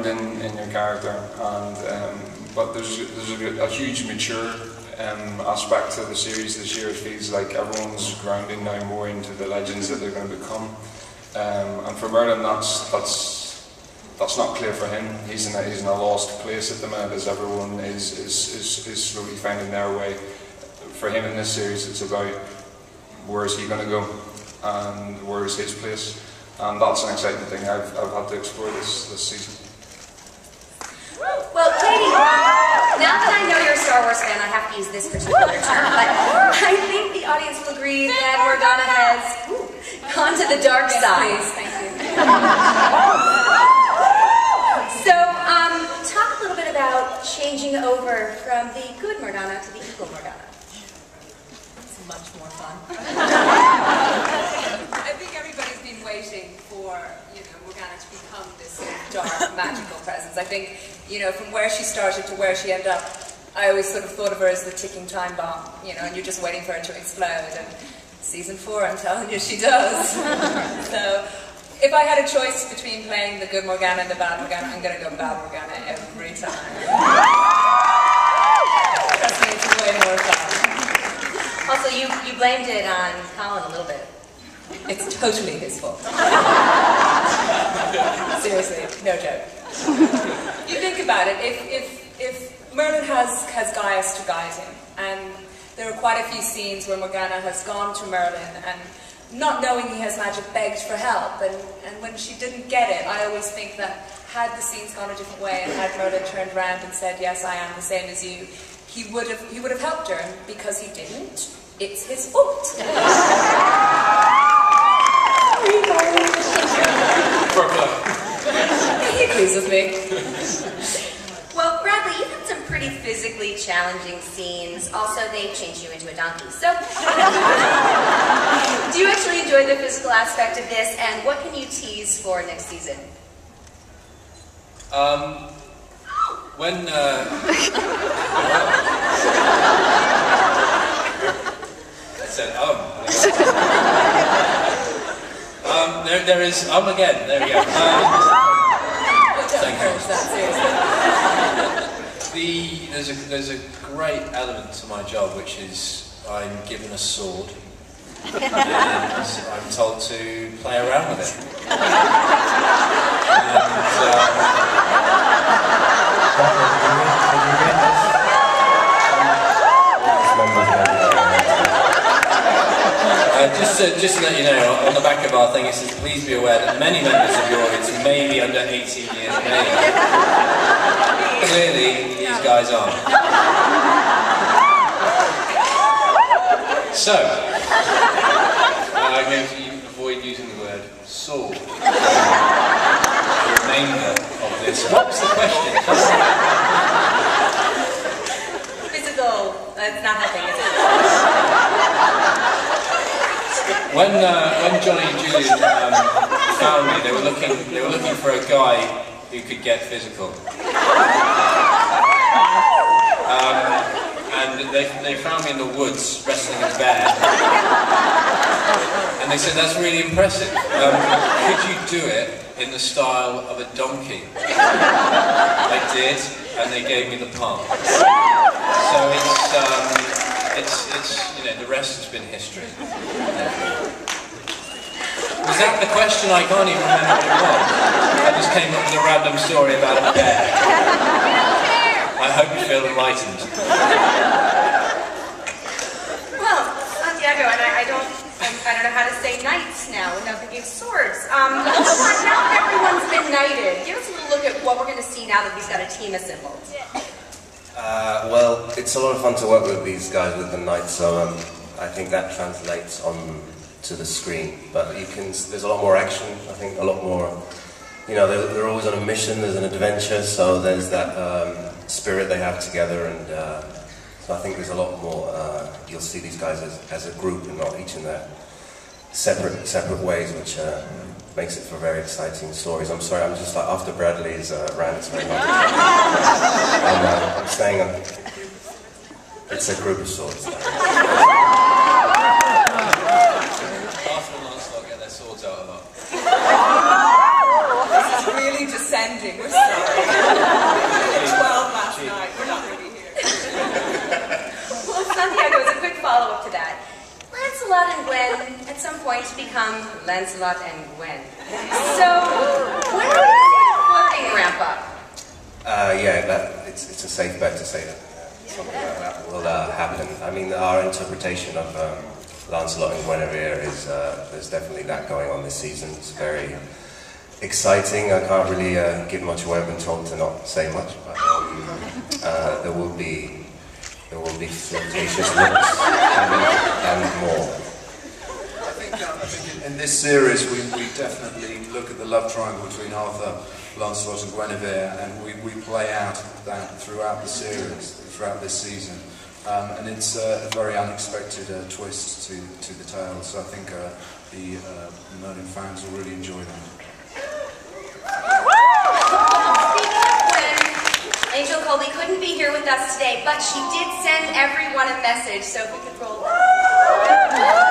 grounding in your character, and but there's a huge mature aspect to the series this year. It feels like everyone's grounding now more into the legends that they're going to become, and for Merlin, that's not clear for him. He's in a lost place at the minute, as everyone is slowly finding their way. For him in this series, it's about where is he going to go and where is his place, and that's an exciting thing I've had to explore this season. Well, Katie, now that I know you're a Star Wars fan, I have to use this particular term, but I think the audience will agree that Morgana has gone to the dark side. Please, thank you. So, talk a little bit about changing over from the good Morgana to the evil Morgana. It's much more fun. I think everybody's been waiting for, Morgana to become this sort of dark, magical presence. I think, from where she started to where she ended up, I always sort of thought of her as the ticking time bomb, and you're just waiting for her to explode. And season 4, I'm telling you, she does. So, if I had a choice between playing the good Morgana and the bad Morgana, I'm going to go bad Morgana every time. Trust me, it's way more fun. Also, you blamed it on Colin a little bit. It's totally his fault. Seriously, no joke. You think about it, if Merlin has Gaius to guide him, and there are quite a few scenes where Morgana has gone to Merlin and, not knowing he has magic, begged for help, and when she didn't get it, I always think that had the scenes gone a different way and had Merlin turned around and said, yes, I am the same as you, he would have helped her, and because he didn't, it's his fault. He agrees with me. Well, Bradley, you've had some pretty physically challenging scenes. Also, they've changed you into a donkey. So, do you actually enjoy the physical aspect of this, and what can you tease for next season? When I said there is again. There we go. Thank you. There's a great element to my job, which is I'm given a sword and I'm told to play around with it. Just to let you know, on the back of our thing it says, please be aware that many members of your audience may be under 18 years of age. Clearly, these guys aren't. So, I'm going to avoid using the word sword. The remainder of this. What was the question? Physical. It's not helping, is it? When Johnny and Julian found me, they were looking for a guy who could get physical. And they found me in the woods wrestling a bear. And they said, that's really impressive. Could you do it in the style of a donkey? I did, and they gave me the palm. So it's the rest has been history. Was that the question? I can't even remember what it was. I just came up with a random story about a bear. I hope you feel enlightened. Well, Santiago, and I don't know how to say knights now without thinking of swords. Now that everyone's been knighted, give us a little look at what we're going to see now that he's got a team assembled. Well, it's a lot of fun to work with these guys with the knights, so I think that translates on to the screen. But there's a lot more action, I think, a lot more, they're always on a mission, there's an adventure, so there's that spirit they have together, and so I think there's a lot more, you'll see these guys as a group and not each in their separate ways, which makes it for very exciting stories. I'm sorry, I'm just like, after Bradley's rant, it's very much. I'm saying it's a group of swords. Arthur and Lancelot get their swords out a lot. This is really descending, we're sorry. follow-up to that. Lancelot and Gwen, at some point, become Lancelot and Gwen. So, when are we going to see the flirting ramp up? Yeah, it's a safe bet to say that something like that will happen. I mean, our interpretation of Lancelot and Guinevere is there's definitely that going on this season. It's very exciting. I can't really give much away. I've been told to not say much, but there will be flirtatious looks and more. I think in this series we definitely look at the love triangle between Arthur, Lancelot and Guinevere, and we play out that throughout the series, throughout this season. And it's a very unexpected twist to the tale, so I think the Merlin fans will really enjoy that. Angel Colby couldn't be here with us today, but she did send everyone a message, so if we could roll that.